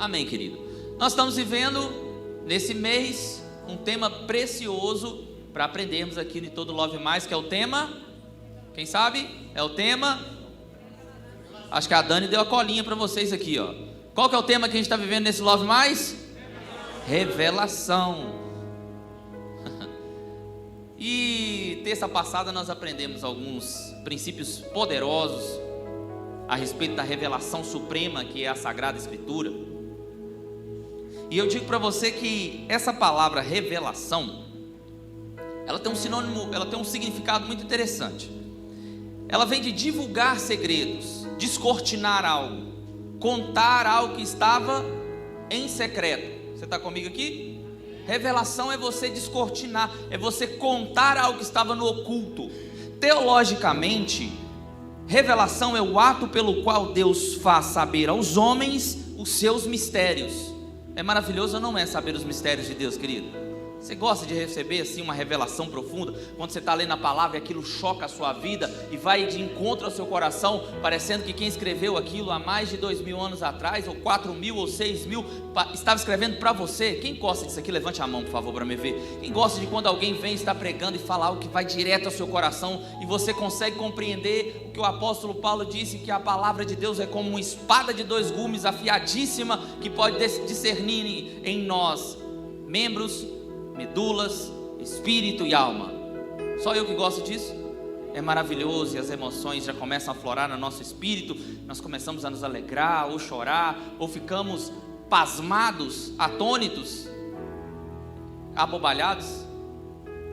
Amém, querido? Nós estamos vivendo nesse mês um tema precioso para aprendermos aqui de todo Love Mais, que é o tema, quem sabe? É o tema, acho que a Dani deu a colinha para vocês aqui, ó. Qual que é o tema que a gente está vivendo nesse Love Mais? Revelação. E terça passada nós aprendemos alguns princípios poderosos a respeito da revelação suprema que é a Sagrada Escritura. E eu digo para você que essa palavra revelação, ela tem um sinônimo, ela tem um significado muito interessante. Ela vem de divulgar segredos, descortinar algo, contar algo que estava em secreto. Você está comigo aqui? Revelação é você descortinar, é você contar algo que estava no oculto. Teologicamente, revelação é o ato pelo qual Deus faz saber aos homens os seus mistérios. É maravilhoso ou não é saber os mistérios de Deus, querido? Você gosta de receber assim uma revelação profunda? Quando você está lendo a palavra e aquilo choca a sua vida e vai de encontro ao seu coração, parecendo que quem escreveu aquilo há mais de 2000 anos atrás, ou 4000 ou 6000, estava escrevendo para você. Quem gosta disso aqui? Levante a mão, por favor, para me ver. Quem gosta de quando alguém vem estar pregando e falar algo que vai direto ao seu coração e você consegue compreender o que o apóstolo Paulo disse, que a palavra de Deus é como uma espada de dois gumes, afiadíssima, que pode discernir em nós membros, medulas, espírito e alma. Só eu que gosto disso? É maravilhoso, e as emoções já começam a aflorar no nosso espírito. Nós começamos a nos alegrar, ou chorar, ou ficamos pasmados, atônitos, abobalhados.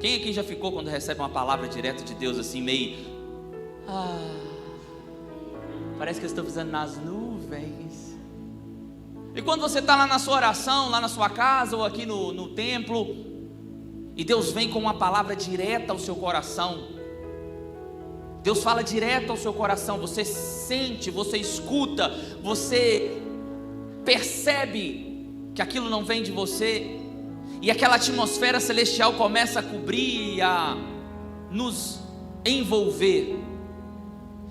Quem aqui já ficou quando recebe uma palavra direta de Deus assim, meio parece que eu estou pisando nas nuvens? E quando você está lá na sua oração, lá na sua casa ou aqui no templo, e Deus vem com uma palavra direta ao seu coração, Deus fala direto ao seu coração, você sente, você escuta, você percebe que aquilo não vem de você, e aquela atmosfera celestial começa a cobrir, a nos envolver.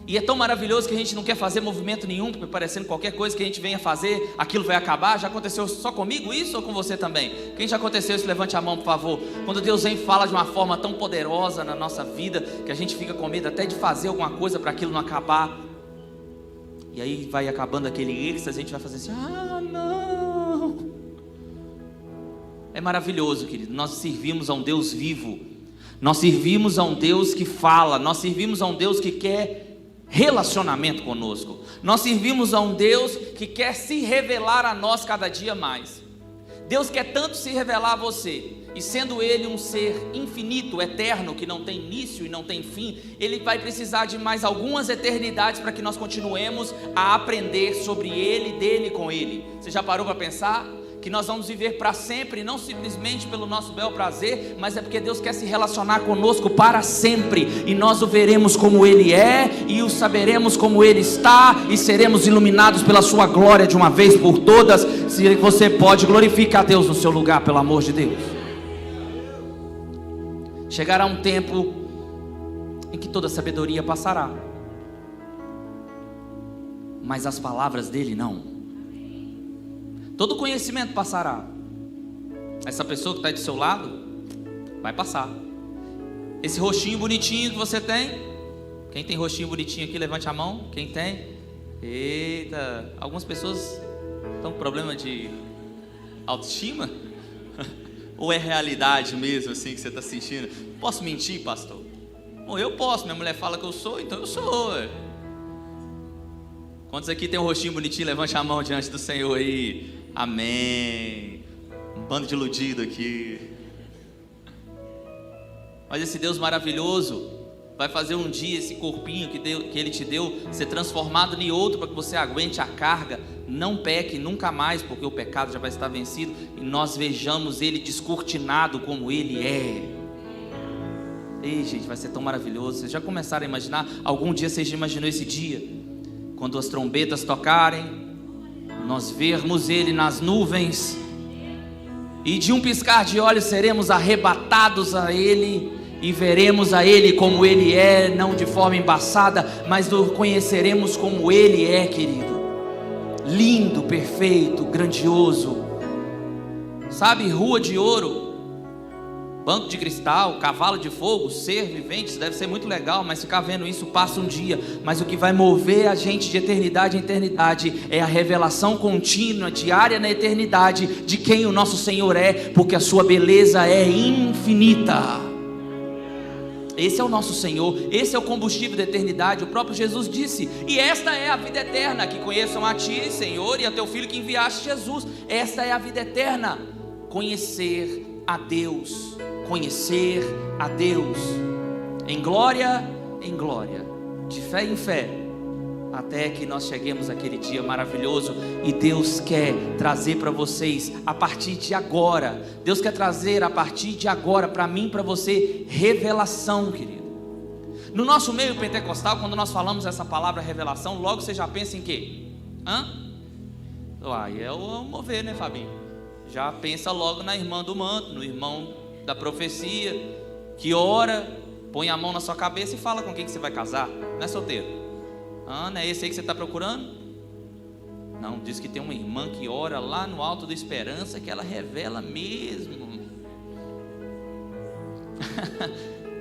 E é tão maravilhoso que a gente não quer fazer movimento nenhum, porque parecendo qualquer coisa que a gente venha fazer, aquilo vai acabar. Já aconteceu só comigo isso ou com você também? Quem já aconteceu isso, levante a mão, por favor. Quando Deus vem e fala de uma forma tão poderosa na nossa vida, que a gente fica com medo até de fazer alguma coisa para aquilo não acabar. E aí vai acabando aquele êxtase, a gente vai fazer assim, não. É maravilhoso, querido. Nós servimos a um Deus vivo. Nós servimos a um Deus que fala. Nós servimos a um Deus que quer relacionamento conosco. Nós servimos a um Deus que quer se revelar a nós cada dia mais. Deus quer tanto se revelar a você, e sendo Ele um ser infinito, eterno, que não tem início e não tem fim, Ele vai precisar de mais algumas eternidades para que nós continuemos a aprender sobre Ele, dele, com Ele. Você já parou para pensar que nós vamos viver para sempre, não simplesmente pelo nosso bel prazer, mas é porque Deus quer se relacionar conosco para sempre, e nós o veremos como Ele é, e o saberemos como Ele está, e seremos iluminados pela sua glória de uma vez por todas. Se você pode, glorificar a Deus no seu lugar, pelo amor de Deus. Chegará um tempo em que toda sabedoria passará, mas as palavras dele não. Todo conhecimento passará. Essa pessoa que está do seu lado vai passar. Esse rostinho bonitinho que você tem, quem tem rostinho bonitinho aqui, levante a mão. Quem tem? Eita, algumas pessoas estão com problema de autoestima? Ou é realidade mesmo assim que você está sentindo? Posso mentir, pastor? Bom, eu posso, minha mulher fala que eu sou, então eu sou. Quantos aqui tem um rostinho bonitinho? Levante a mão diante do Senhor aí. Amém. Um bando de iludido aqui. Mas esse Deus maravilhoso vai fazer um dia esse corpinho que Ele te deu ser transformado em outro, para que você aguente a carga. Não peque nunca mais, porque o pecado já vai estar vencido, e nós vejamos Ele descortinado como Ele é. Ei, gente, vai ser tão maravilhoso. Vocês já começaram a imaginar? Algum dia você já imaginou esse dia? Quando as trombetas tocarem, nós vermos Ele nas nuvens, e de um piscar de olhos seremos arrebatados a Ele, e veremos a Ele como Ele é, não de forma embaçada, mas o conheceremos como Ele é, querido. lindo, perfeito, grandioso. Sabe, rua de ouro, banco de cristal, cavalo de fogo, ser vivente, deve ser muito legal, mas ficar vendo isso passa um dia. Mas o que vai mover a gente de eternidade em eternidade é a revelação contínua, diária na eternidade, de quem o nosso Senhor é, porque a sua beleza é infinita. Esse é o nosso Senhor, esse é o combustível da eternidade. O próprio Jesus disse: e esta é a vida eterna, que conheçam a Ti, Senhor, e a Teu Filho que enviaste, Jesus. Esta é a vida eterna, conhecer a Deus, conhecer a Deus, em glória, de fé em fé, até que nós cheguemos àquele dia maravilhoso. E Deus quer trazer para vocês a partir de agora, Deus quer trazer a partir de agora para mim, para você, revelação, querido. No nosso meio pentecostal, quando nós falamos essa palavra revelação, logo você já pensa em quê? Aí é o mover, né, Fabinho? Já pensa logo na irmã do manto, no irmão da profecia, que ora, põe a mão na sua cabeça e fala com quem que você vai casar. Não é solteiro? Não é esse aí que você está procurando? Não, diz que tem uma irmã que ora lá no alto da esperança, que ela revela mesmo.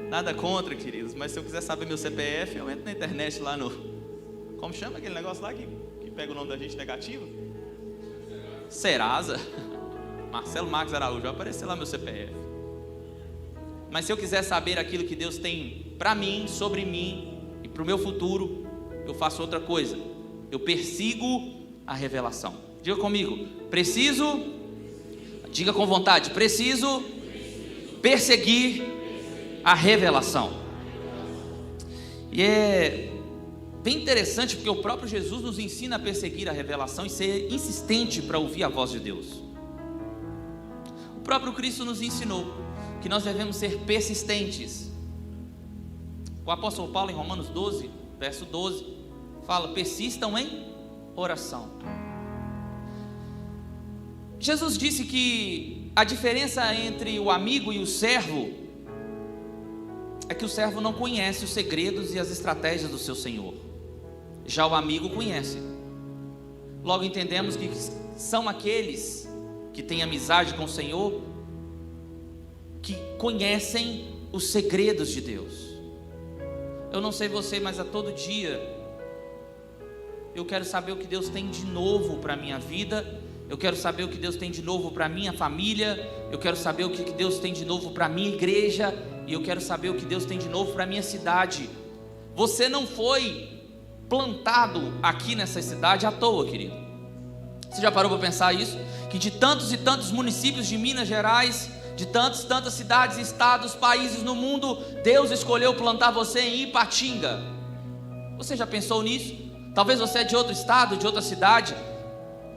Nada contra, queridos, mas se eu quiser saber meu CPF, eu entro na internet lá no... Como chama aquele negócio lá que pega o nome da gente negativo? Serasa. Marcelo Marcos Araújo, vai aparecer lá meu CPF. Mas se eu quiser saber aquilo que Deus tem para mim, sobre mim e para o meu futuro, eu faço outra coisa. Eu persigo a revelação. Diga comigo, preciso, diga com vontade, preciso perseguir a revelação. E é bem interessante, porque o próprio Jesus nos ensina a perseguir a revelação e ser insistente para ouvir a voz de Deus. O próprio Cristo nos ensinou que nós devemos ser persistentes. O apóstolo Paulo, em Romanos 12, verso 12, fala: persistam em oração. Jesus disse que a diferença entre o amigo e o servo é que o servo não conhece os segredos e as estratégias do seu Senhor, já o amigo conhece. Logo entendemos que são aqueles que têm amizade com o Senhor, que conhecem os segredos de Deus. Eu não sei você, mas a todo dia eu quero saber o que Deus tem de novo para a minha vida. Eu quero saber o que Deus tem de novo para a minha família. Eu quero saber o que Deus tem de novo para a minha igreja. E eu quero saber o que Deus tem de novo para a minha cidade. Você não foi plantado aqui nessa cidade à toa, querido. Você já parou para pensar isso? Que de tantos e tantos municípios de Minas Gerais, de tantas cidades, estados, países no mundo, Deus escolheu plantar você em Ipatinga. Você já pensou nisso? Talvez você é de outro estado, de outra cidade,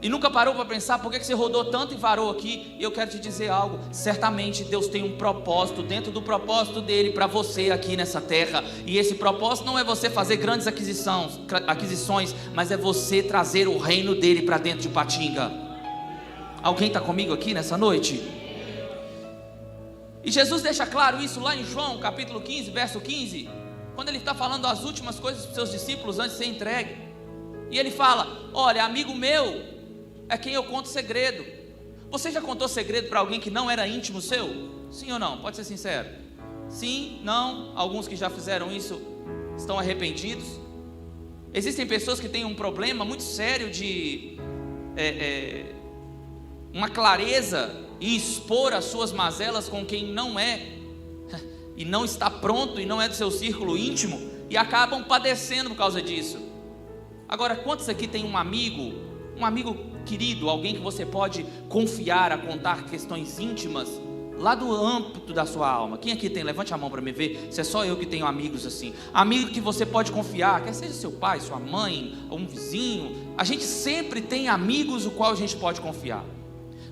e nunca parou para pensar por que você rodou tanto e varou aqui. E eu quero te dizer algo: certamente Deus tem um propósito dentro do propósito dele para você aqui nessa terra. E esse propósito não é você fazer grandes aquisições, mas é você trazer o reino dele para dentro de Ipatinga. Alguém está comigo aqui nessa noite? E Jesus deixa claro isso lá em João capítulo 15, verso 15, quando ele está falando as últimas coisas para os seus discípulos antes de ser entregue. E ele fala: olha, amigo meu é quem eu conto segredo. Você já contou segredo para alguém que não era íntimo seu? Sim ou não? Pode ser sincero. Sim, não. Alguns que já fizeram isso estão arrependidos. Existem pessoas que têm um problema muito sério de uma clareza e expor as suas mazelas com quem não é e não está pronto e não é do seu círculo íntimo, e acabam padecendo por causa disso. Agora, quantos aqui tem um amigo querido, alguém que você pode confiar a contar questões íntimas lá do âmbito da sua alma? Quem aqui tem? Levante a mão para me ver. Se é só eu que tenho amigos assim, amigo que você pode confiar, quer seja seu pai, sua mãe, ou um vizinho. A gente sempre tem amigos o qual a gente pode confiar.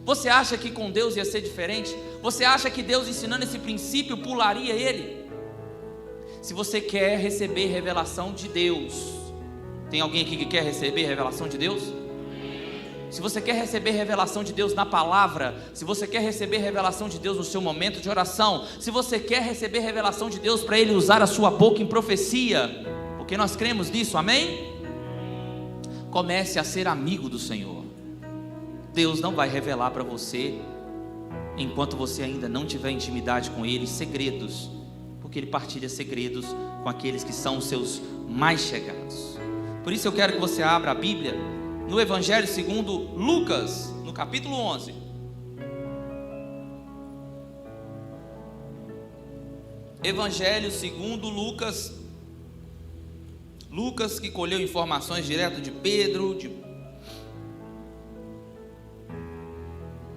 Você acha que com Deus ia ser diferente? Você acha que Deus, ensinando esse princípio, pularia ele? Se você quer receber revelação de Deus, tem alguém aqui que quer receber revelação de Deus? Se você quer receber revelação de Deus na palavra, se você quer receber revelação de Deus no seu momento de oração, se você quer receber revelação de Deus para Ele usar a sua boca em profecia, porque nós cremos nisso, amém? Comece a ser amigo do Senhor. Deus não vai revelar para você, enquanto você ainda não tiver intimidade com Ele, segredos, porque Ele partilha segredos com aqueles que são os seus mais chegados. Por isso eu quero que você abra a Bíblia no Evangelho segundo Lucas, no capítulo 11. Evangelho segundo Lucas. Lucas, que colheu informações direto de Pedro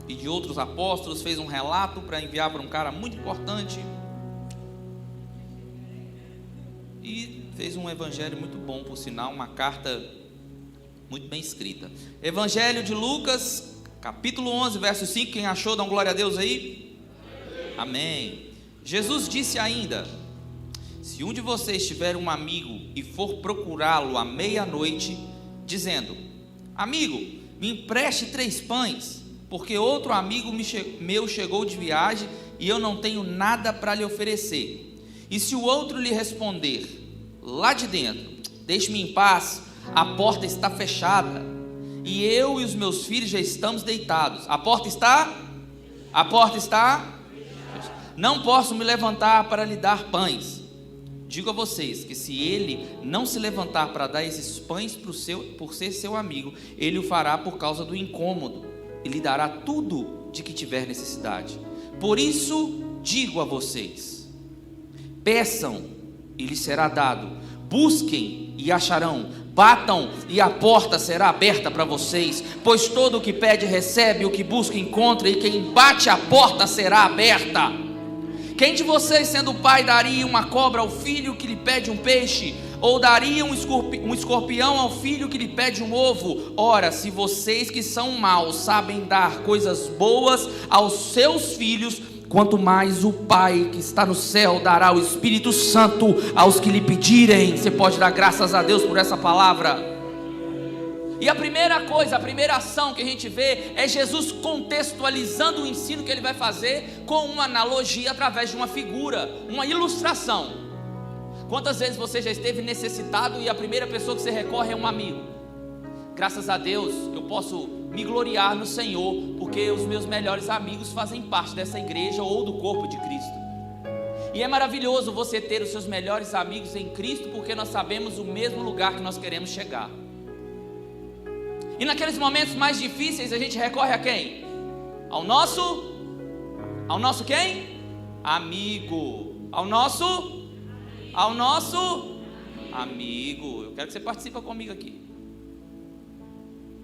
e de outros apóstolos, fez um relato para enviar para um cara muito importante e fez um evangelho muito bom, por sinal, uma carta muito bem escrita. Evangelho de Lucas, capítulo 11, verso 5. Quem achou, dá um glória a Deus aí. Amém. Jesus disse ainda: se um de vocês tiver um amigo e for procurá-lo à meia-noite, dizendo: amigo, me empreste 3 pães, porque outro amigo meu chegou de viagem e eu não tenho nada para lhe oferecer. E se o outro lhe responder lá de dentro: deixe-me em paz, a porta está fechada, e eu e os meus filhos já estamos deitados. A porta está? Não posso me levantar para lhe dar pães. Digo a vocês que se ele não se levantar para dar esses pães por ser seu amigo, ele o fará por causa do incômodo e lhe dará tudo de que tiver necessidade. Por isso digo a vocês: peçam e lhes será dado, busquem e acharão, batam e a porta será aberta para vocês. Pois todo o que pede recebe, o que busca encontra, e quem bate a porta será aberta. Quem de vocês, sendo pai, daria uma cobra ao filho que lhe pede um peixe? Ou daria um escorpião ao filho que lhe pede um ovo? Ora, se vocês que são maus sabem dar coisas boas aos seus filhos, quanto mais o Pai que está no céu dará o Espírito Santo aos que lhe pedirem. Você pode dar graças a Deus por essa palavra. E a primeira coisa, a primeira ação que a gente vê é Jesus contextualizando o ensino que ele vai fazer com uma analogia através de uma figura, uma ilustração. Quantas vezes você já esteve necessitado e a primeira pessoa que você recorre é um amigo? Graças a Deus eu posso me gloriar no Senhor, porque os meus melhores amigos fazem parte dessa igreja ou do corpo de Cristo. E é maravilhoso você ter os seus melhores amigos em Cristo, porque nós sabemos o mesmo lugar que nós queremos chegar. E naqueles momentos mais difíceis a gente recorre a quem? Ao nosso quem? Amigo. Ao nosso amigo. Eu quero que você participe comigo aqui.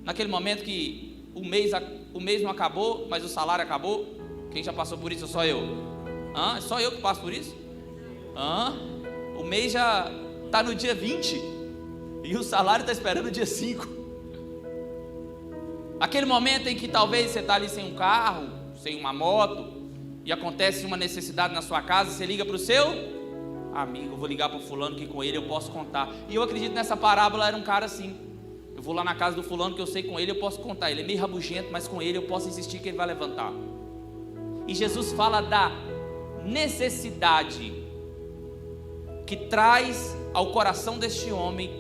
Naquele momento que o mês não acabou, mas o salário acabou. Quem já passou por isso? Só eu. É só eu que passo por isso? O mês já está no dia 20 e o salário está esperando o dia 5. Aquele momento em que talvez você está ali sem um carro, sem uma moto, e acontece uma necessidade na sua casa, você liga para o seu amigo: vou ligar para o fulano que com ele eu posso contar. E eu acredito nessa parábola era um cara assim: eu vou lá na casa do fulano que eu sei com ele eu posso contar, ele é meio rabugento, mas com ele eu posso insistir que ele vai levantar. E Jesus fala da necessidade que traz ao coração deste homem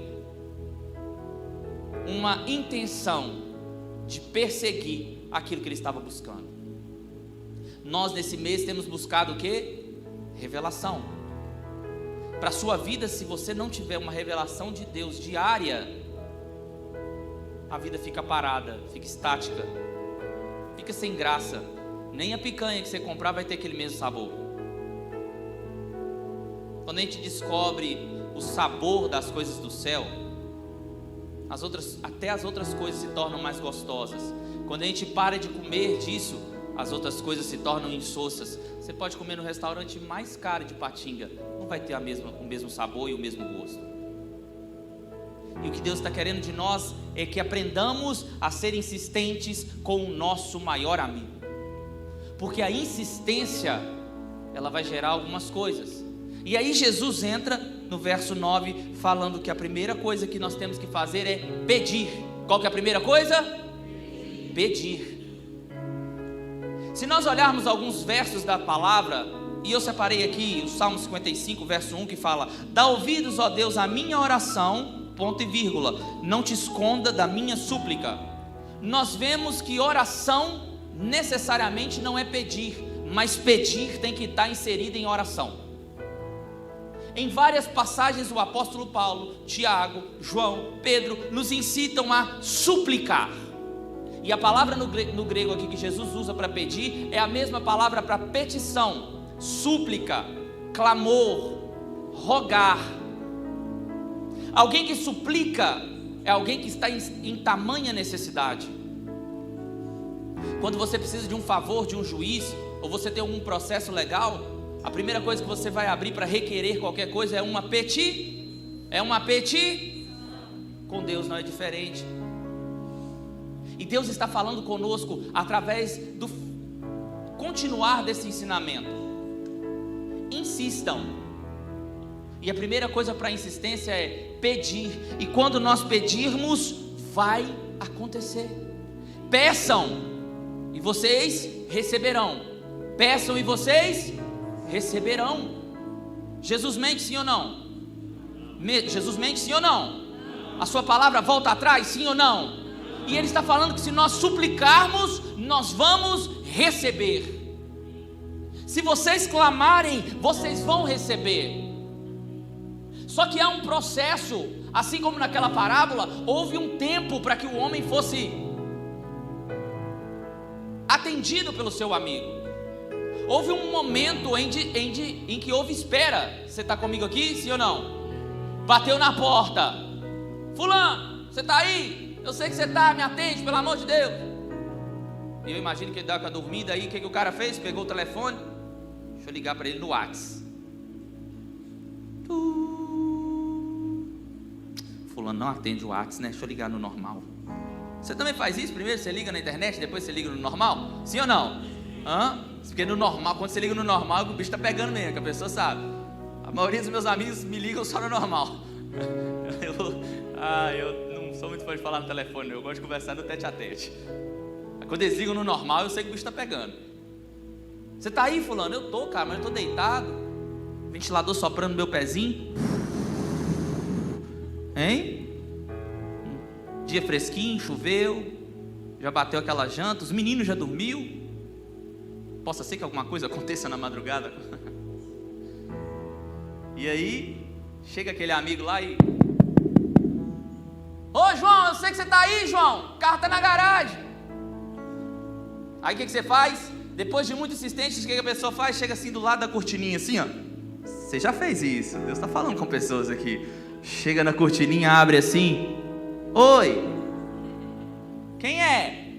uma intenção de perseguir aquilo que ele estava buscando. Nós nesse mês temos buscado o quê? Revelação. Para a sua vida, se você não tiver uma revelação de Deus diária, a vida fica parada, fica estática, fica sem graça. Nem a picanha que você comprar vai ter aquele mesmo sabor. Quando a gente descobre o sabor das coisas do céu, até as outras coisas se tornam mais gostosas. Quando a gente para de comer disso, as outras coisas se tornam insossas. Você pode comer no restaurante mais caro de Patinga, não vai ter o mesmo sabor e o mesmo gosto. E o que Deus está querendo de nós é que aprendamos a ser insistentes com o nosso maior amigo, porque a insistência, ela vai gerar algumas coisas. E aí Jesus entra no verso 9, falando que a primeira coisa que nós temos que fazer é pedir. Qual que é a primeira coisa? Pedir. Se nós olharmos alguns versos da palavra, e eu separei aqui o Salmo 55, verso 1, que fala: dá ouvidos, ó Deus, à minha oração, ponto e vírgula, não te esconda da minha súplica. Nós vemos que oração necessariamente não é pedir, mas pedir tem que estar inserido em oração. Em várias passagens o apóstolo Paulo, Tiago, João, Pedro nos incitam a suplicar. E a palavra no grego aqui que Jesus usa para pedir é a mesma palavra para petição, súplica, clamor, rogar. Alguém que suplica é alguém que está em tamanha necessidade. Quando você precisa de um favor de um juiz, ou você tem algum processo legal, a primeira coisa que você vai abrir para requerer qualquer coisa é uma petição. Com Deus não é diferente. E Deus está falando conosco através do continuar desse ensinamento. Insistam. E a primeira coisa para a insistência é pedir. E quando nós pedirmos, vai acontecer. Peçam e vocês receberão. Peçam e vocês receberão. Jesus mente, sim ou não? Jesus mente, sim ou não? A sua palavra volta atrás, sim ou não? E ele está falando que se nós suplicarmos, nós vamos receber. Se vocês clamarem, vocês vão receber. Só que há um processo, assim como naquela parábola, houve um tempo para que o homem fosse atendido pelo seu amigo. Houve um momento em que houve espera. Você está comigo aqui, sim ou não? Bateu na porta. Fulano, você está aí? Eu sei que você está, me atende, pelo amor de Deus. E eu imagino que ele estava dormindo aí. O que o cara fez? Pegou o telefone. Deixa eu ligar para ele no WhatsApp. Fulano não atende o WhatsApp, né? Deixa eu ligar no normal. Você também faz isso? Primeiro você liga na internet, depois você liga no normal? Sim ou não? Porque no normal, quando você liga no normal, o bicho está pegando mesmo, que a pessoa sabe. A maioria dos meus amigos me ligam só no normal. Eu não sou muito fã de falar no telefone, eu gosto de conversar no tete-a-tete. Quando eles ligam no normal, eu sei que o bicho está pegando. Você está aí, fulano? Eu estou, cara, mas eu estou deitado. Ventilador soprando no meu pezinho. Hein? Dia fresquinho, choveu. Já bateu aquela janta, os meninos já dormiu. Possa ser que alguma coisa aconteça na madrugada. E aí, chega aquele amigo lá e... Ô João, eu sei que você está aí, João. O carro está na garagem. Aí o que você faz? Depois de muita insistência, o que a pessoa faz? Chega assim do lado da cortininha, assim ó. Você já fez isso, Deus está falando com pessoas aqui. Chega na cortininha, abre assim. Oi, quem é?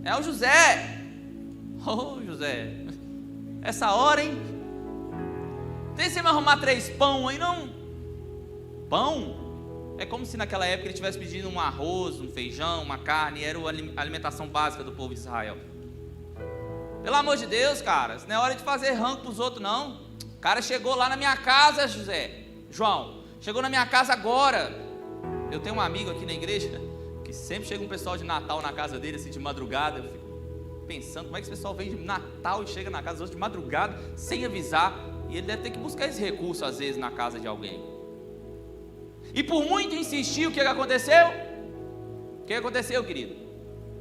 É o José. Ô José, essa hora, hein? Tem você me arrumar 3 pão aí não? Pão? É como se naquela época ele estivesse pedindo um arroz, um feijão, uma carne. Era a alimentação básica do povo de Israel. Pelo amor de Deus, cara, isso não é hora de fazer rango para os outros não. O cara chegou lá na minha casa, João, chegou na minha casa agora. Eu tenho um amigo aqui na igreja que sempre chega um pessoal de Natal na casa dele, assim, de madrugada. Eu fico pensando, como é que esse pessoal vem de Natal e chega na casa dos outros de madrugada, sem avisar. E ele deve ter que buscar esse recurso, às vezes, na casa de alguém. E por muito insistir, o que aconteceu? O que aconteceu, querido?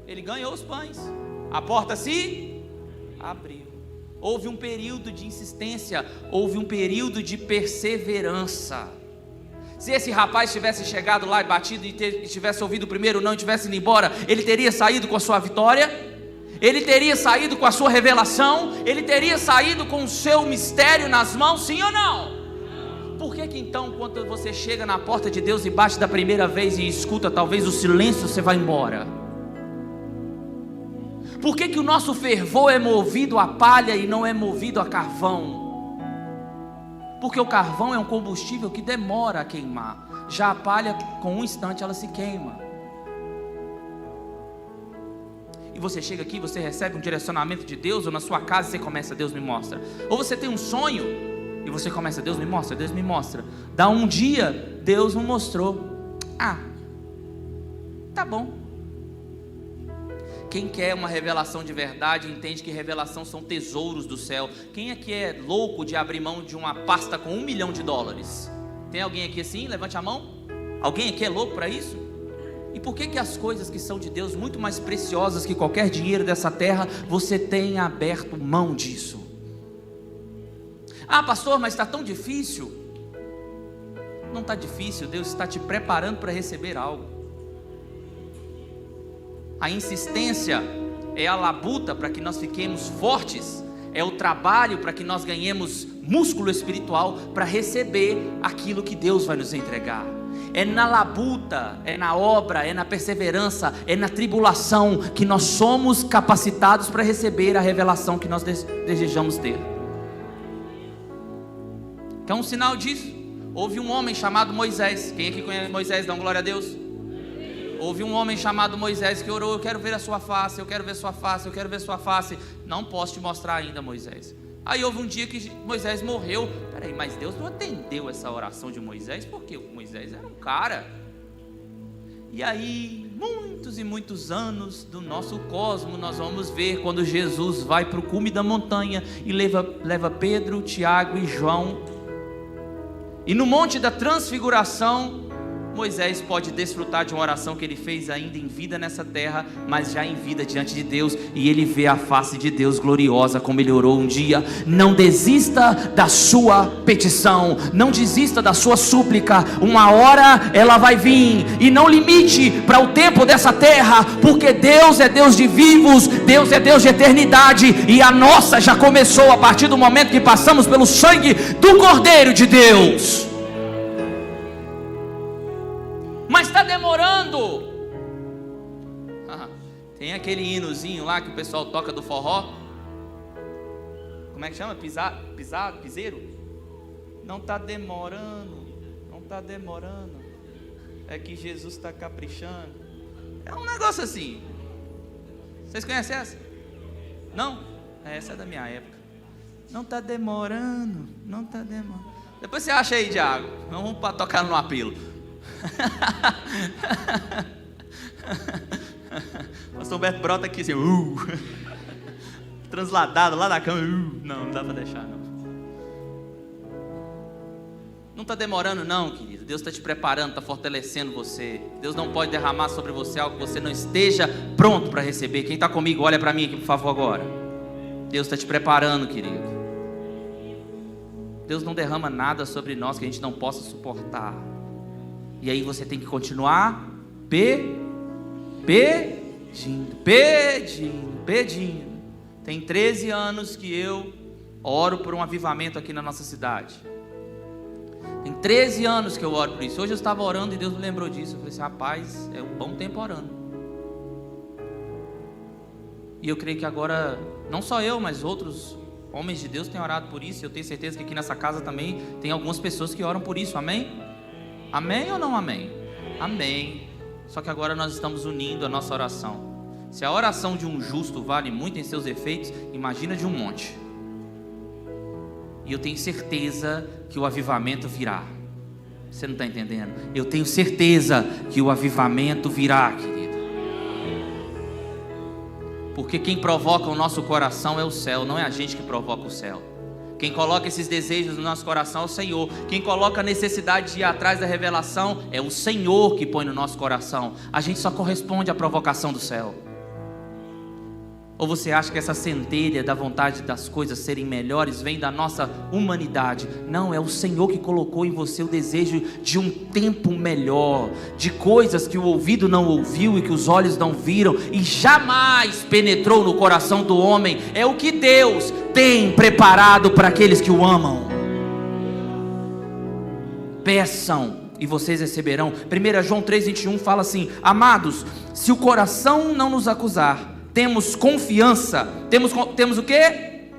Ele ganhou os pães. A porta se abriu. Houve um período de insistência, houve um período de perseverança. Se esse rapaz tivesse chegado lá e batido e tivesse ouvido o primeiro não e tivesse ido embora, ele teria saído com a sua vitória? Ele teria saído com a sua revelação? Ele teria saído com o seu mistério nas mãos, sim ou não? Por que então, quando você chega na porta de Deus e bate da primeira vez e escuta talvez o silêncio, você vai embora? Por que o nosso fervor é movido a palha e não é movido a carvão? Porque o carvão é um combustível que demora a queimar. Já a palha, com um instante, ela se queima. E você chega aqui, você recebe um direcionamento de Deus, ou na sua casa você começa, Deus me mostra. Ou você tem um sonho, e você começa, Deus me mostra, Deus me mostra. Dá um dia, Deus não mostrou. Tá bom. Quem quer uma revelação de verdade, entende que revelação são tesouros do céu. Quem é que é louco de abrir mão de uma pasta com $1 milhão? Tem alguém aqui assim? Levante a mão. Alguém aqui é louco para isso? E por que as coisas que são de Deus, muito mais preciosas que qualquer dinheiro dessa terra, você tem aberto mão disso? Ah, pastor, mas está tão difícil. Não está difícil, Deus está te preparando para receber algo. A insistência é a labuta para que nós fiquemos fortes, é o trabalho para que nós ganhemos músculo espiritual para receber aquilo que Deus vai nos entregar. É na labuta, é na obra, é na perseverança, é na tribulação que nós somos capacitados para receber a revelação que nós desejamos ter. Quer um sinal disso? Houve um homem chamado Moisés. Quem aqui conhece Moisés? Dá uma glória a Deus. Houve um homem chamado Moisés que orou: eu quero ver a sua face, eu quero ver sua face, eu quero ver sua face. Não posso te mostrar ainda, Moisés. Aí houve um dia que Moisés morreu. Peraí, mas Deus não atendeu essa oração de Moisés, porque Moisés era um cara. E aí, muitos e muitos anos do nosso cosmo, nós vamos ver quando Jesus vai para o cume da montanha e leva Pedro, Tiago e João. E no monte da transfiguração, Moisés pode desfrutar de uma oração que ele fez ainda em vida nessa terra, mas já em vida diante de Deus, e ele vê a face de Deus gloriosa, como ele orou um dia. Não desista da sua petição, não desista da sua súplica, uma hora ela vai vir, e não limite para o tempo dessa terra, porque Deus é Deus de vivos, Deus é Deus de eternidade, e a nossa já começou a partir do momento que passamos pelo sangue do Cordeiro de Deus. Mas está demorando. Tem aquele hinozinho lá que o pessoal toca do forró. Como é que chama? Piseiro? Não está demorando. Não está demorando. É que Jesus está caprichando. É um negócio assim. Vocês conhecem essa? Não? Essa é da minha época. Não está demorando. Não está demorando. Depois você acha aí, Diago. Vamos para tocar no apelo. Pastor Humberto brota aqui assim, transladado lá da cama, não dá para deixar não. Não está demorando não, querido. Deus está te preparando, está fortalecendo você. Deus não pode derramar sobre você algo que você não esteja pronto para receber. Quem está comigo, olha para mim aqui por favor agora. Deus está te preparando, querido. Deus não derrama nada sobre nós que a gente não possa suportar. E aí você tem que continuar pedindo. Tem 13 anos que eu oro por um avivamento aqui na nossa cidade. Tem 13 anos que eu oro por isso. Hoje eu estava orando e Deus me lembrou disso. Eu falei assim, rapaz, é um bom tempo orando. E eu creio que agora, não só eu, mas outros homens de Deus têm orado por isso. E eu tenho certeza que aqui nessa casa também tem algumas pessoas que oram por isso, amém? Amém ou não amém? Amém. Só que agora nós estamos unindo a nossa oração. Se a oração de um justo vale muito em seus efeitos, imagina de um monte. E eu tenho certeza que o avivamento virá. Você não está entendendo? Eu tenho certeza que o avivamento virá, querido. Porque quem provoca o nosso coração é o céu, não é a gente que provoca o céu. Quem coloca esses desejos no nosso coração é o Senhor. Quem coloca a necessidade de ir atrás da revelação é o Senhor que põe no nosso coração. A gente só corresponde à provocação do céu. Ou você acha que essa centelha da vontade das coisas serem melhores vem da nossa humanidade? Não, é o Senhor que colocou em você o desejo de um tempo melhor, de coisas que o ouvido não ouviu e que os olhos não viram e jamais penetrou no coração do homem. É o que Deus tem preparado para aqueles que o amam. Peçam e vocês receberão. 1 João 3,21 fala assim: amados, se o coração não nos acusar, temos confiança. Temos o quê?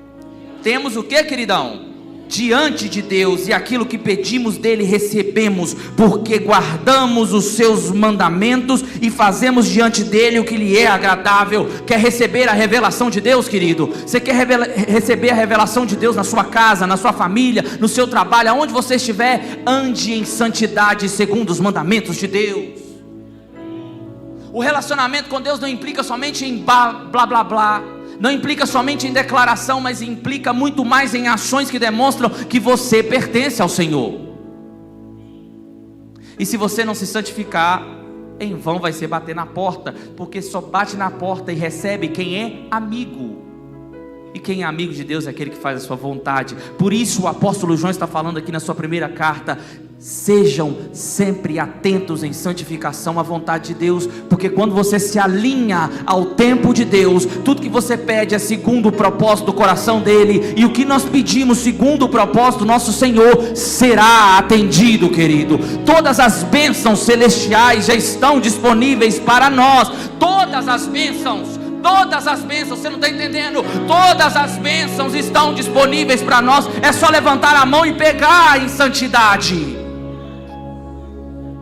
Temos o quê, queridão? Diante de Deus, e aquilo que pedimos dele recebemos, porque guardamos os seus mandamentos e fazemos diante dele o que lhe é agradável. Quer receber a revelação de Deus, querido? Você quer receber a revelação de Deus na sua casa, na sua família, no seu trabalho, aonde você estiver? Ande em santidade segundo os mandamentos de Deus. O relacionamento com Deus não implica somente em blá blá blá, não implica somente em declaração, mas implica muito mais em ações que demonstram que você pertence ao Senhor. E se você não se santificar, em vão vai ser bater na porta, porque só bate na porta e recebe quem é amigo. E quem é amigo de Deus é aquele que faz a sua vontade. Por isso o apóstolo João está falando aqui na sua primeira carta: sejam sempre atentos em santificação à vontade de Deus, porque quando você se alinha ao tempo de Deus, tudo que você pede é segundo o propósito do coração dele, e o que nós pedimos segundo o propósito do nosso Senhor será atendido, querido. Todas as bênçãos celestiais já estão disponíveis para nós. Todas as bênçãos, você não está entendendo? Todas as bênçãos estão disponíveis para nós. É só levantar a mão e pegar em santidade.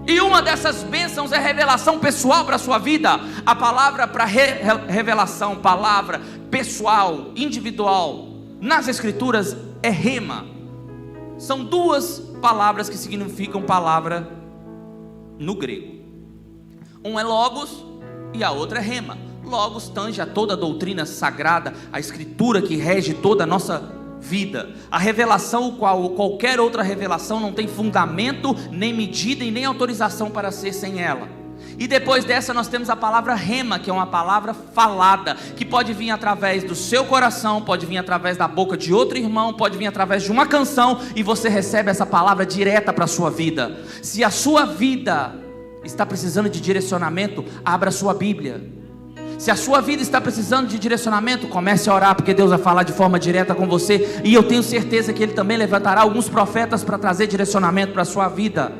E uma dessas bênçãos é revelação pessoal para a sua vida. A palavra para revelação, palavra pessoal, individual, nas escrituras é rema. São duas palavras que significam palavra no grego. Um é logos e a outra é rema. Logos tange a toda a doutrina sagrada, a escritura que rege toda a nossa vida. A revelação, qualquer outra revelação não tem fundamento, nem medida e nem autorização para ser sem ela. E depois dessa nós temos a palavra rema, que é uma palavra falada, que pode vir através do seu coração, pode vir através da boca de outro irmão, pode vir através de uma canção, e você recebe essa palavra direta para a sua vida. Se a sua vida está precisando de direcionamento, abra a sua Bíblia. Se a sua vida está precisando de direcionamento, comece a orar, porque Deus vai falar de forma direta com você. E eu tenho certeza que Ele também levantará alguns profetas para trazer direcionamento para a sua vida.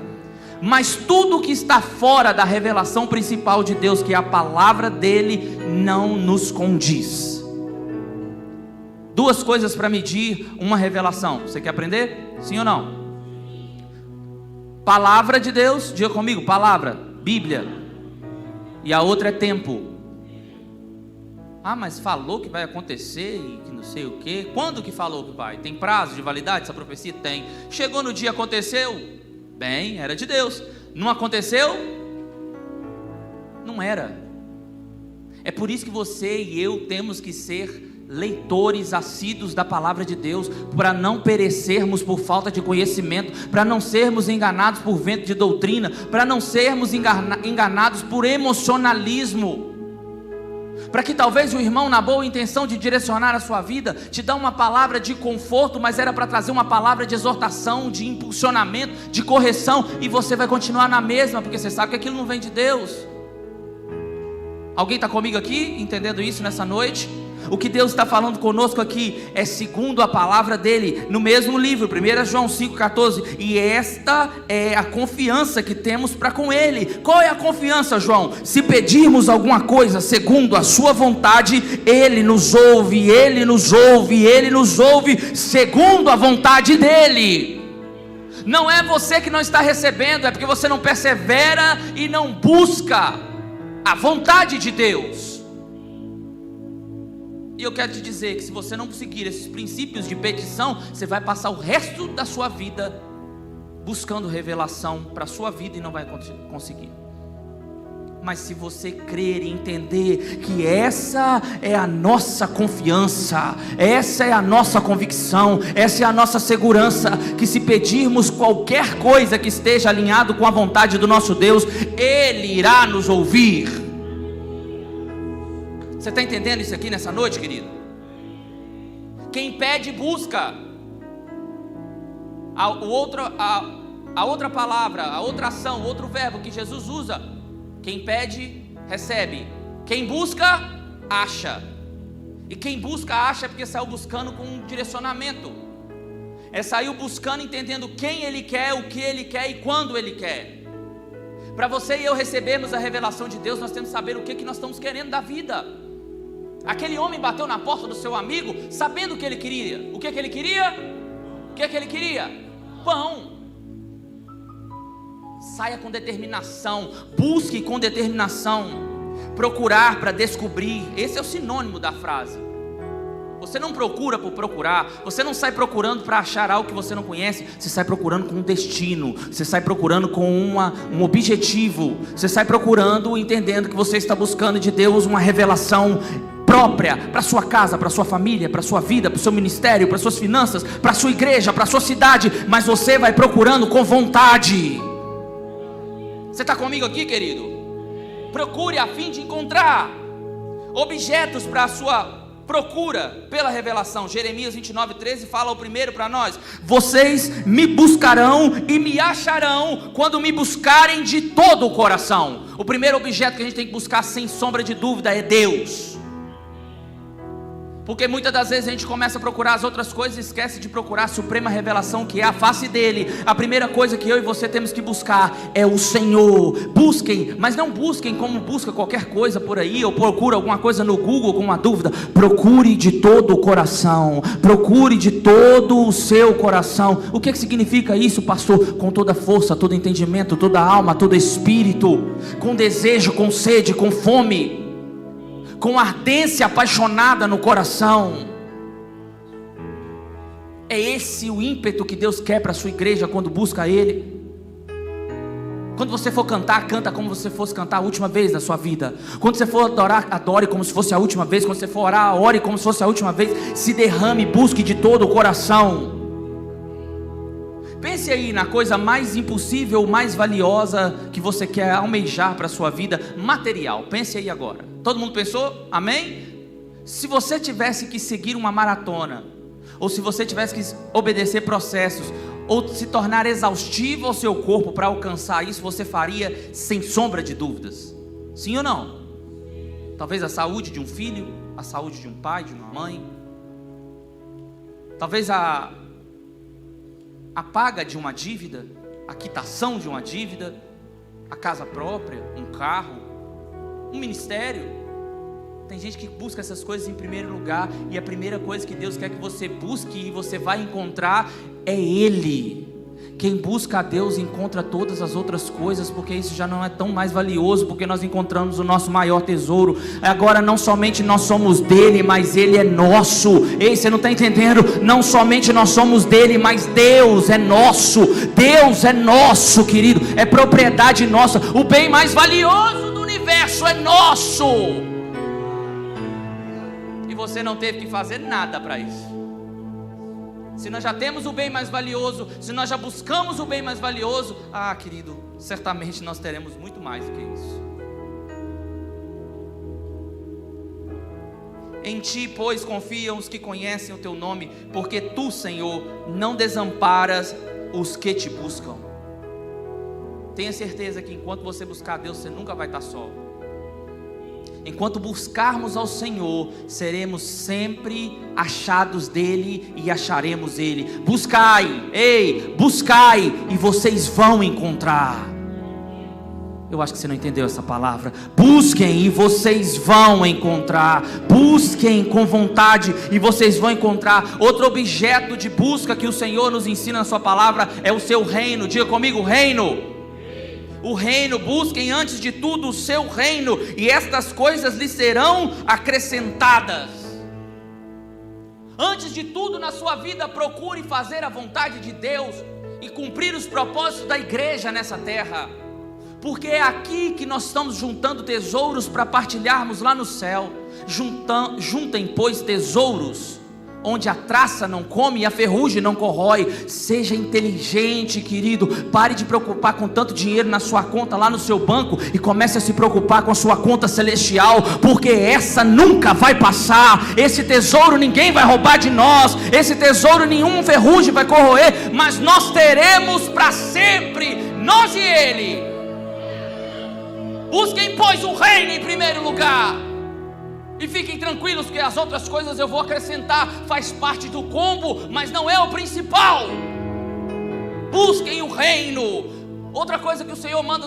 Mas tudo que está fora da revelação principal de Deus, que é a palavra dEle, não nos condiz. Duas coisas para medir uma revelação. Você quer aprender? Sim ou não? Palavra de Deus, diga comigo, palavra, Bíblia. E a outra é tempo. Ah, mas falou que vai acontecer e que não sei o que. Quando que falou que vai? Tem prazo de validade essa profecia? Tem. Chegou no dia, aconteceu? Bem, era de Deus. Não aconteceu? Não era. É por isso que você e eu temos que ser leitores assíduos da palavra de Deus, para não perecermos por falta de conhecimento, para não sermos enganados por vento de doutrina, para não sermos enganados por emocionalismo. Para que talvez o irmão, na boa intenção de direcionar a sua vida, te dá uma palavra de conforto, mas era para trazer uma palavra de exortação, de impulsionamento, de correção, e você vai continuar na mesma, porque você sabe que aquilo não vem de Deus. Alguém está comigo aqui, entendendo isso nessa noite? O que Deus está falando conosco aqui é segundo a palavra dele, no mesmo livro, 1 João 5,14, e esta é a confiança que temos para com ele. Qual é a confiança, João? Se pedirmos alguma coisa segundo a sua vontade, ele nos ouve, ele nos ouve, ele nos ouve segundo a vontade dele. Não é você que não está recebendo, é porque você não persevera e não busca a vontade de Deus. E eu quero te dizer que se você não seguir esses princípios de petição, você vai passar o resto da sua vida buscando revelação para a sua vida e não vai conseguir. Mas se você crer e entender que essa é a nossa confiança, essa é a nossa convicção, essa é a nossa segurança, que se pedirmos qualquer coisa que esteja alinhado com a vontade do nosso Deus, Ele irá nos ouvir. Você está entendendo isso aqui nessa noite, querido? Quem pede, busca. A outra palavra, a outra ação, o outro verbo que Jesus usa: quem pede, recebe. Quem busca, acha. E quem busca, acha porque saiu buscando com um direcionamento. Saiu buscando, entendendo quem Ele quer, o que Ele quer e quando Ele quer. Para você e eu recebermos a revelação de Deus, nós temos que saber o que nós estamos querendo da vida. Aquele homem bateu na porta do seu amigo, sabendo o que ele queria. O que ele queria? O que ele queria? Pão. Saia com determinação, busque com determinação, procurar para descobrir. Esse é o sinônimo da frase. Você não procura por procurar, você não sai procurando para achar algo que você não conhece, você sai procurando com um destino, você sai procurando com um objetivo, você sai procurando entendendo que você está buscando de Deus uma revelação própria para sua casa, para sua família, para sua vida, para o seu ministério, para suas finanças, para sua igreja, para sua cidade, mas você vai procurando com vontade. Você está comigo aqui, querido? Procure a fim de encontrar objetos para a sua procura pela revelação. Jeremias 29:13 fala o primeiro para nós: vocês me buscarão e me acharão quando me buscarem de todo o coração. O primeiro objeto que a gente tem que buscar, sem sombra de dúvida, é Deus. Porque muitas das vezes a gente começa a procurar as outras coisas e esquece de procurar a suprema revelação, que é a face dele. A primeira coisa que eu e você temos que buscar é o Senhor. Busquem, mas não busquem como busca qualquer coisa por aí, ou procura alguma coisa no Google com uma dúvida. Procure de todo o coração. Procure de todo o seu coração. O que significa isso, pastor? Com toda força, todo entendimento, toda alma, todo espírito, com desejo, com sede, com fome, com ardência apaixonada no coração. É esse o ímpeto que Deus quer para a sua igreja quando busca Ele. Quando você for cantar, canta como se fosse cantar a última vez na sua vida. Quando você for adorar, adore como se fosse a última vez. Quando você for orar, ore como se fosse a última vez. Se derrame, busque de todo o coração. Pense aí na coisa mais impossível, mais valiosa que você quer almejar para a sua vida, material. Pense aí agora. Todo mundo pensou? Amém? Se você tivesse que seguir uma maratona, ou se você tivesse que obedecer processos, ou se tornar exaustivo ao seu corpo para alcançar isso, você faria sem sombra de dúvidas? Sim ou não? Talvez a saúde de um filho, a saúde de um pai, de uma mãe, talvez a paga de uma dívida, a quitação de uma dívida, a casa própria, um carro, um ministério. Tem gente que busca essas coisas em primeiro lugar, e a primeira coisa que Deus quer que você busque e você vai encontrar é Ele. Quem busca a Deus encontra todas as outras coisas, porque isso já não é tão mais valioso, porque nós encontramos o nosso maior tesouro. Agora não somente nós somos dele, mas ele é nosso. Ei, você não está entendendo? Não somente nós somos dele, mas Deus é nosso. Deus é nosso, querido, é propriedade nossa. O bem mais valioso do universo é nosso, e você não teve que fazer nada para isso. Se nós já temos o bem mais valioso, se nós já buscamos o bem mais valioso, querido, certamente nós teremos muito mais do que isso. Em ti, pois, confiam os que conhecem o teu nome, porque tu, Senhor, não desamparas os que te buscam. Tenha certeza que enquanto você buscar a Deus, você nunca vai estar só. Enquanto buscarmos ao Senhor, seremos sempre achados dele e acharemos ele. Buscai, buscai, e vocês vão encontrar. Eu acho que você não entendeu essa palavra. Busquem e vocês vão encontrar. Busquem com vontade e vocês vão encontrar. Outro objeto de busca que o Senhor nos ensina na sua palavra é o seu reino. Diga comigo, reino. O reino, busquem antes de tudo o seu reino, e estas coisas lhes serão acrescentadas. Antes de tudo na sua vida, procure fazer a vontade de Deus e cumprir os propósitos da igreja nessa terra, porque é aqui que nós estamos juntando tesouros para partilharmos lá no céu. Juntem, pois, tesouros onde a traça não come e a ferrugem não corrói. Seja inteligente, querido. Pare de preocupar com tanto dinheiro na sua conta lá no seu banco e comece a se preocupar com a sua conta celestial, porque essa nunca vai passar. Esse tesouro ninguém vai roubar de nós. Esse tesouro nenhum ferrugem vai corroer, mas nós teremos para sempre, nós e Ele. Busquem, pois, o reino em primeiro lugar, e fiquem tranquilos que as outras coisas eu vou acrescentar. Faz parte do combo, mas não é o principal. Busquem o reino. Outra coisa que o Senhor manda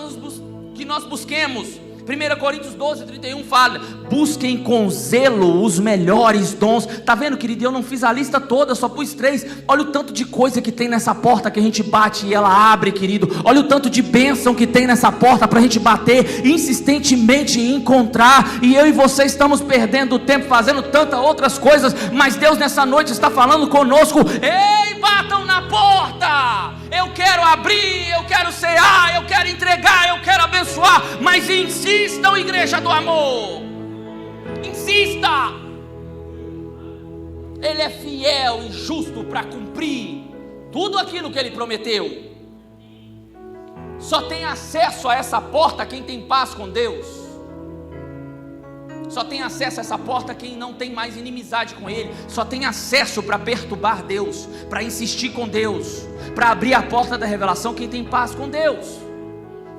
que nós busquemos, 1 Coríntios 12:31 fala: busquem com zelo os melhores dons. Tá vendo, querido? Eu não fiz a lista toda, só pus 3. Olha o tanto de coisa que tem nessa porta que a gente bate e ela abre, querido. Olha o tanto de bênção que tem nessa porta para a gente bater insistentemente e encontrar. E eu e você estamos perdendo tempo fazendo tantas outras coisas, mas Deus nessa noite está falando conosco: ei, batam na porta. Eu quero abrir, eu quero cear, eu quero entregar, eu quero abençoar, mas insistam, igreja do amor, insista. Ele é fiel e justo para cumprir tudo aquilo que Ele prometeu. Só tem acesso a essa porta quem tem paz com Deus. Só tem acesso a essa porta quem não tem mais inimizade com Ele. Só tem acesso para perturbar Deus, para insistir com Deus, para abrir a porta da revelação quem tem paz com Deus.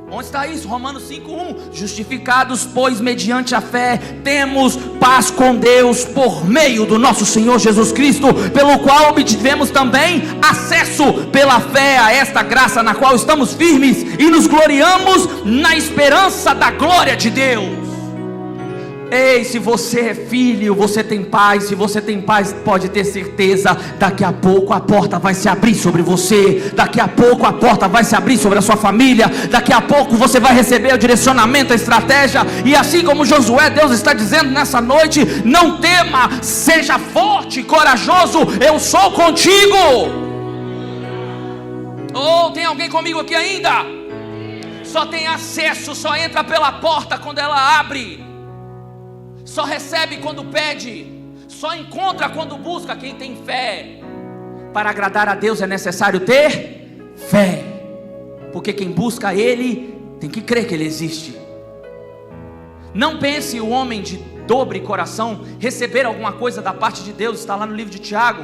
Onde está isso? Romanos 5:1. Justificados, pois, mediante a fé, temos paz com Deus por meio do nosso Senhor Jesus Cristo, pelo qual obtivemos também acesso pela fé a esta graça na qual estamos firmes e nos gloriamos na esperança da glória de Deus. Ei, se você é filho, você tem paz. Se você tem paz, pode ter certeza, daqui a pouco a porta vai se abrir sobre você. Daqui a pouco a porta vai se abrir sobre a sua família. Daqui a pouco você vai receber o direcionamento, a estratégia. E assim como Josué, Deus está dizendo nessa noite: não tema, seja forte, corajoso, eu sou contigo. Oh, tem alguém comigo aqui ainda? Só tem acesso, só entra pela porta quando ela abre. Só recebe quando pede, só encontra quando busca quem tem fé. Para agradar a Deus é necessário ter fé, porque quem busca Ele tem que crer que Ele existe. Não pense o homem de dobre coração receber alguma coisa da parte de Deus. Está lá no livro de Tiago.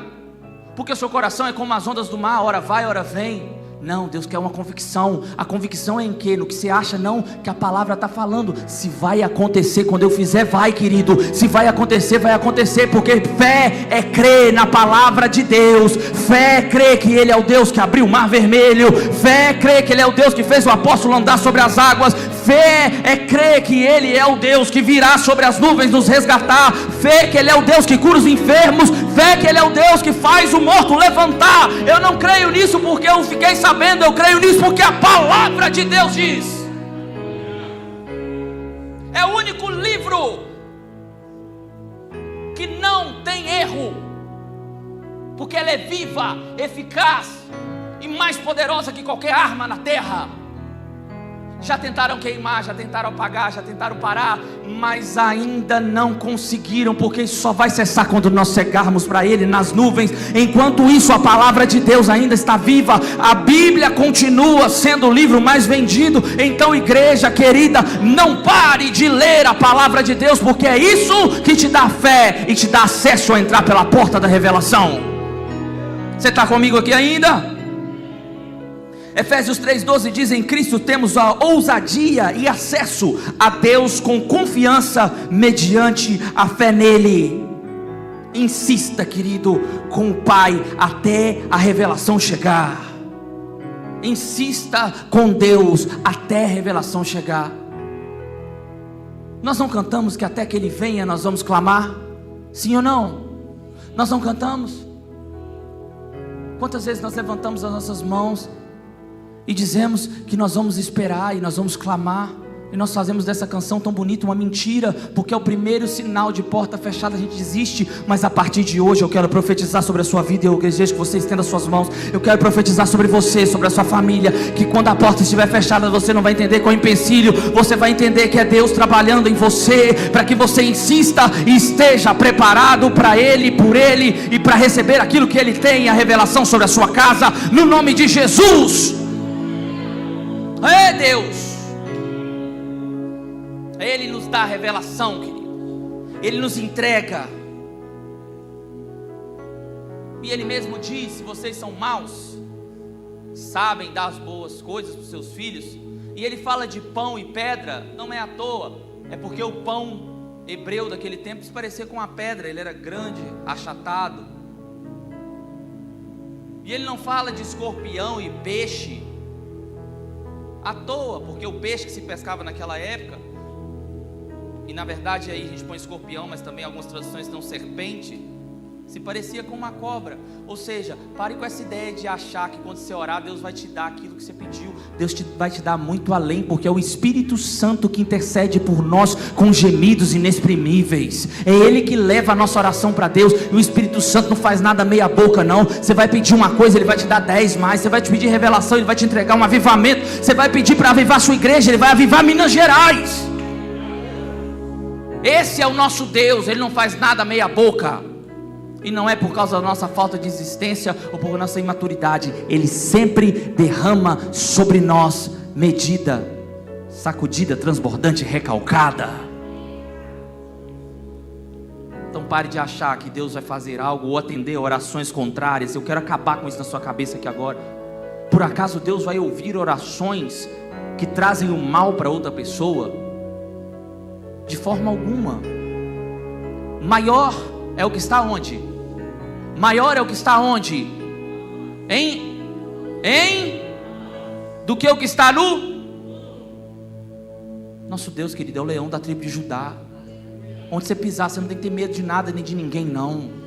Porque o seu coração é como as ondas do mar, ora vai, ora vem. Não, Deus quer uma convicção. A convicção é em quê? No que você acha, não, que a palavra está falando. Se vai acontecer, quando eu fizer, vai, querido. Se vai acontecer, vai acontecer. Porque fé é crer na palavra de Deus. Fé é crer que Ele é o Deus que abriu o mar vermelho. Fé é crer que Ele é o Deus que fez o apóstolo andar sobre as águas. Fé é crer que Ele é o Deus que virá sobre as nuvens nos resgatar. Fé que Ele é o Deus que cura os enfermos. Fé que Ele é o Deus que faz o morto levantar. Eu não creio nisso porque eu fiquei sabendo, eu creio nisso porque a palavra de Deus diz. É o único livro que não tem erro, porque ela é viva, eficaz e mais poderosa que qualquer arma na terra. Já tentaram queimar, já tentaram apagar, já tentaram parar, mas ainda não conseguiram, porque isso só vai cessar quando nós chegarmos para Ele nas nuvens. Enquanto isso, a palavra de Deus ainda está viva. A Bíblia continua sendo o livro mais vendido. Então, igreja querida, não pare de ler a palavra de Deus, porque é isso que te dá fé e te dá acesso a entrar pela porta da revelação. Você está comigo aqui ainda? Efésios 3:12 diz: em Cristo temos a ousadia e acesso a Deus com confiança mediante a fé nele. Insista, querido, com o Pai até a revelação chegar. Insista com Deus até a revelação chegar. Nós não cantamos que até que Ele venha nós vamos clamar? Sim ou não? Nós não cantamos? Quantas vezes nós levantamos as nossas mãos e dizemos que nós vamos esperar e nós vamos clamar, e nós fazemos dessa canção tão bonita uma mentira, porque é o primeiro sinal de porta fechada, a gente desiste. Mas a partir de hoje eu quero profetizar sobre a sua vida, e eu desejo que você estenda suas mãos. Eu quero profetizar sobre você, sobre a sua família, que quando a porta estiver fechada, você não vai entender qual é o empecilho, você vai entender que é Deus trabalhando em você, para que você insista e esteja preparado para Ele, por Ele, e para receber aquilo que Ele tem, a revelação sobre a sua casa, no nome de Jesus. É Deus, Ele nos dá a revelação, querido. Ele nos entrega. E Ele mesmo diz: se vocês são maus, sabem dar as boas coisas para os seus filhos. E Ele fala de pão e pedra, não é à toa. É porque o pão hebreu daquele tempo se parecia com uma pedra. Ele era grande, achatado. E Ele não fala de escorpião e peixe à toa, porque o peixe que se pescava naquela época, e na verdade aí a gente põe escorpião, mas também algumas traduções dão serpente, se parecia com uma cobra. Ou seja, pare com essa ideia de achar que quando você orar, Deus vai te dar aquilo que você pediu. Deus vai te dar muito além, porque é o Espírito Santo que intercede por nós com gemidos inexprimíveis. É Ele que leva a nossa oração para Deus. E o Espírito Santo não faz nada meia boca, não. Você vai pedir uma coisa, Ele vai te dar 10 mais. Você vai te pedir revelação, Ele vai te entregar um avivamento. Você vai pedir para avivar a sua igreja, Ele vai avivar Minas Gerais. Esse é o nosso Deus. Ele não faz nada meia boca. E não é por causa da nossa falta de existência ou por nossa imaturidade. Ele sempre derrama sobre nós medida, sacudida, transbordante, recalcada. Então pare de achar que Deus vai fazer algo ou atender orações contrárias. Eu quero acabar com isso na sua cabeça aqui agora. Por acaso Deus vai ouvir orações que trazem o mal para outra pessoa? De forma alguma. Maior é o que está onde? Maior é o que está onde? Do que o que está no? Nosso Deus, querido, é o leão da tribo de Judá. Onde você pisar, você não tem que ter medo de nada nem de ninguém, não.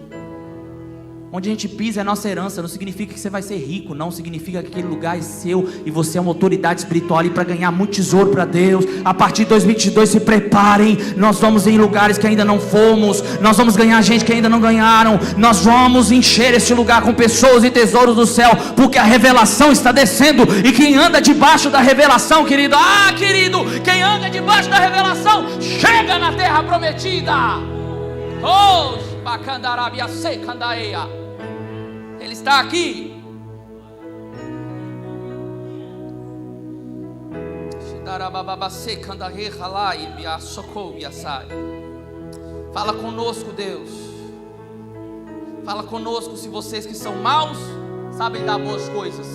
Onde a gente pisa é nossa herança. Não significa que você vai ser rico, não. Significa que aquele lugar é seu e você é uma autoridade espiritual ali para ganhar muito tesouro para Deus. A partir de 2022, se preparem. Nós vamos em lugares que ainda não fomos. Nós vamos ganhar gente que ainda não ganharam. Nós vamos encher esse lugar com pessoas e tesouros do céu, porque a revelação está descendo. E quem anda debaixo da revelação, querido, quem anda debaixo da revelação chega na terra prometida. Ele está aqui. Fala conosco, Deus. Fala conosco. Se vocês que são maus sabem dar boas coisas,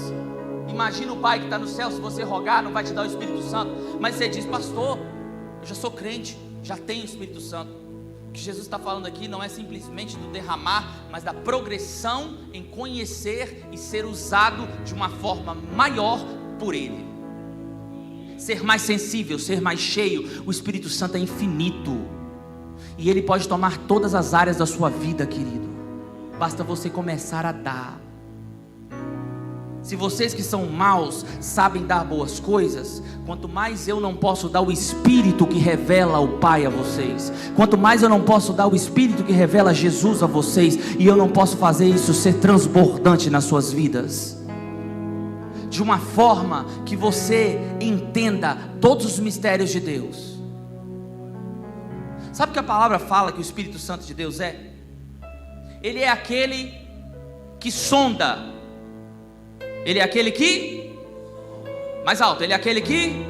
imagina o Pai que está no céu. Se você rogar, não vai te dar o Espírito Santo. Mas você diz: pastor, eu já sou crente, já tenho o Espírito Santo. O que Jesus está falando aqui não é simplesmente do derramar, mas da progressão em conhecer e ser usado de uma forma maior por Ele. Ser mais sensível, ser mais cheio. O Espírito Santo é infinito e Ele pode tomar todas as áreas da sua vida, querido. Basta você começar a dar. Se vocês que são maus sabem dar boas coisas, quanto mais eu não posso dar o Espírito que revela o Pai a vocês, quanto mais eu não posso dar o Espírito que revela Jesus a vocês, e eu não posso fazer isso ser transbordante nas suas vidas, de uma forma que você entenda todos os mistérios de Deus. Sabe o que a palavra fala que o Espírito Santo de Deus é? Ele é aquele que sonda. Ele é aquele que? Mais alto. Ele é aquele que?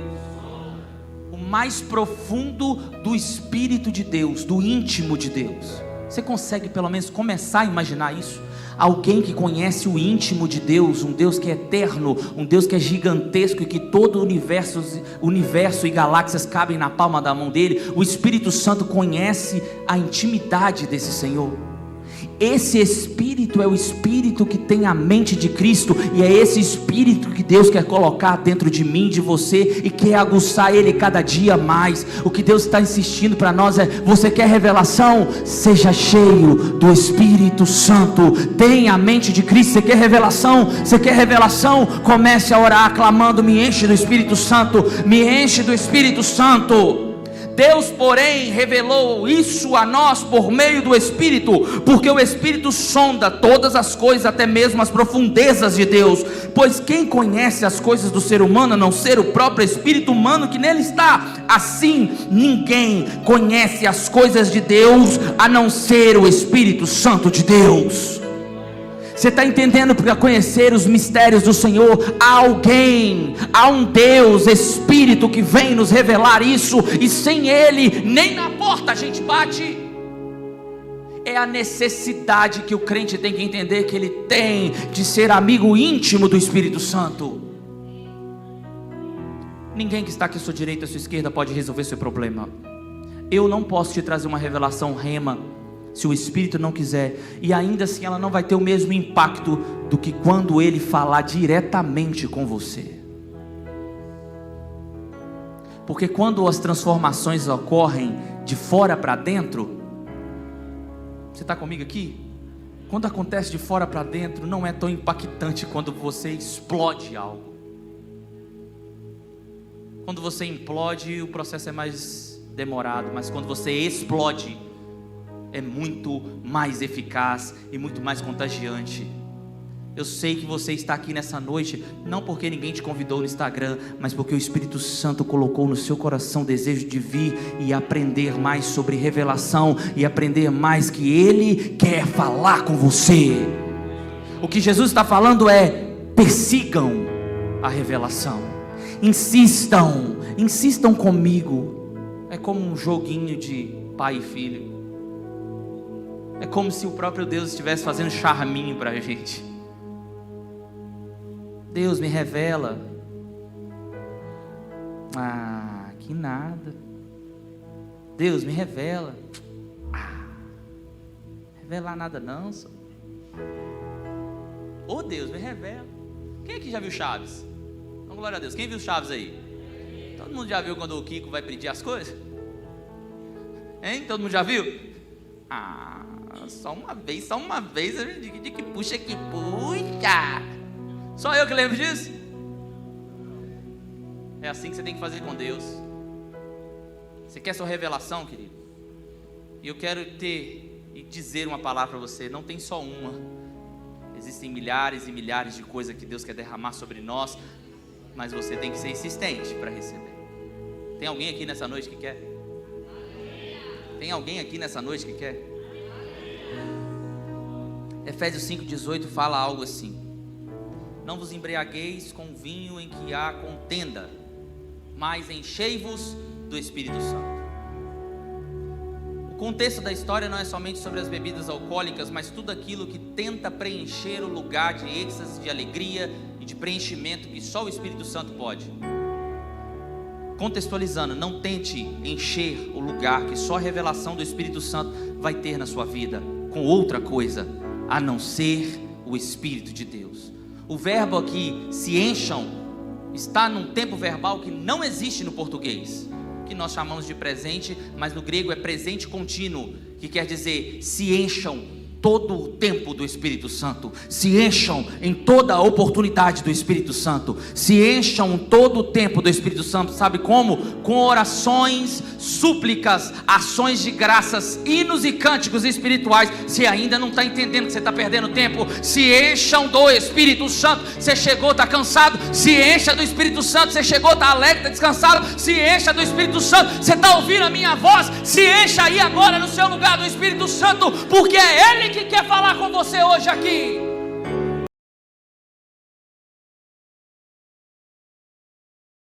O mais profundo do Espírito de Deus, do íntimo de Deus. Você consegue pelo menos começar a imaginar isso? Alguém que conhece o íntimo de Deus, um Deus que é eterno, um Deus que é gigantesco e que todo o universo e galáxias cabem na palma da mão dele. O Espírito Santo conhece a intimidade desse Senhor. Esse Espírito é o Espírito que tem a mente de Cristo, e é esse Espírito que Deus quer colocar dentro de mim, de você, e quer aguçar ele cada dia mais. O que Deus está insistindo para nós é: você quer revelação? Seja cheio do Espírito Santo, tenha a mente de Cristo. Você quer revelação? Você quer revelação? Comece a orar clamando: me enche do Espírito Santo, me enche do Espírito Santo. Deus, porém, revelou isso a nós por meio do Espírito, porque o Espírito sonda todas as coisas, até mesmo as profundezas de Deus. Pois quem conhece as coisas do ser humano, a não ser o próprio Espírito humano que nele está? Assim, ninguém conhece as coisas de Deus, a não ser o Espírito Santo de Deus. Você está entendendo? Para conhecer os mistérios do Senhor, há um Deus, Espírito, que vem nos revelar isso, e sem Ele, nem na porta a gente bate. É a necessidade que o crente tem que entender, que ele tem de ser amigo íntimo do Espírito Santo. Ninguém que está aqui à sua direita, à sua esquerda pode resolver seu problema. Eu não posso te trazer uma revelação rema se o Espírito não quiser, e ainda assim ela não vai ter o mesmo impacto do que quando Ele falar diretamente com você. Porque quando as transformações ocorrem de fora para dentro, você está comigo aqui? Quando acontece de fora para dentro, não é tão impactante quando você explode algo. Quando você implode, o processo é mais demorado, mas quando você explode, é muito mais eficaz e muito mais contagiante. Eu sei que você está aqui nessa noite, não porque ninguém te convidou no Instagram, mas porque o Espírito Santo colocou no seu coração o desejo de vir e aprender mais sobre revelação, e aprender mais que Ele quer falar com você. O que Jesus está falando é: persigam a revelação. insistam comigo. É como um joguinho de pai e filho. É como se o próprio Deus estivesse fazendo charminho para a gente. Deus, me revela. Que nada. Deus, me revela. Revelar nada não, só. Ô Deus, me revela. Quem aqui já viu Chaves? Então, glória a Deus. Quem viu Chaves aí? Todo mundo já viu quando o Kiko vai pedir as coisas? Hein? Todo mundo já viu? Só uma vez, de que puxa. Só eu que lembro disso? É assim que você tem que fazer com Deus. Você quer sua revelação, querido? E eu quero dizer uma palavra para você. Não tem só uma. Existem milhares e milhares de coisas que Deus quer derramar sobre nós, mas você tem que ser insistente para receber. Tem alguém aqui nessa noite que quer? Tem alguém aqui nessa noite que quer? Efésios 5,18 fala algo assim: não vos embriagueis com vinho em que há contenda, mas enchei-vos do Espírito Santo. O contexto da história não é somente sobre as bebidas alcoólicas, mas tudo aquilo que tenta preencher o lugar de êxtase, de alegria e de preenchimento que só o Espírito Santo pode. Contextualizando, não tente encher o lugar que só a revelação do Espírito Santo vai ter na sua vida com outra coisa, a não ser o Espírito de Deus. O verbo aqui, se encham, está num tempo verbal que não existe no português, que nós chamamos de presente, mas no grego é presente contínuo, que quer dizer se encham todo o tempo do Espírito Santo, se encham em toda a oportunidade do Espírito Santo, se encham todo o tempo do Espírito Santo. Sabe como? Com orações, súplicas, ações de graças, hinos e cânticos espirituais. Se ainda não está entendendo que você está perdendo tempo, se encham do Espírito Santo. Você chegou, está cansado, se encha do Espírito Santo. Você chegou, está alegre, está descansado, se encha do Espírito Santo. Você está ouvindo a minha voz, se encha aí agora no seu lugar do Espírito Santo, porque é Ele que quer falar com você hoje aqui.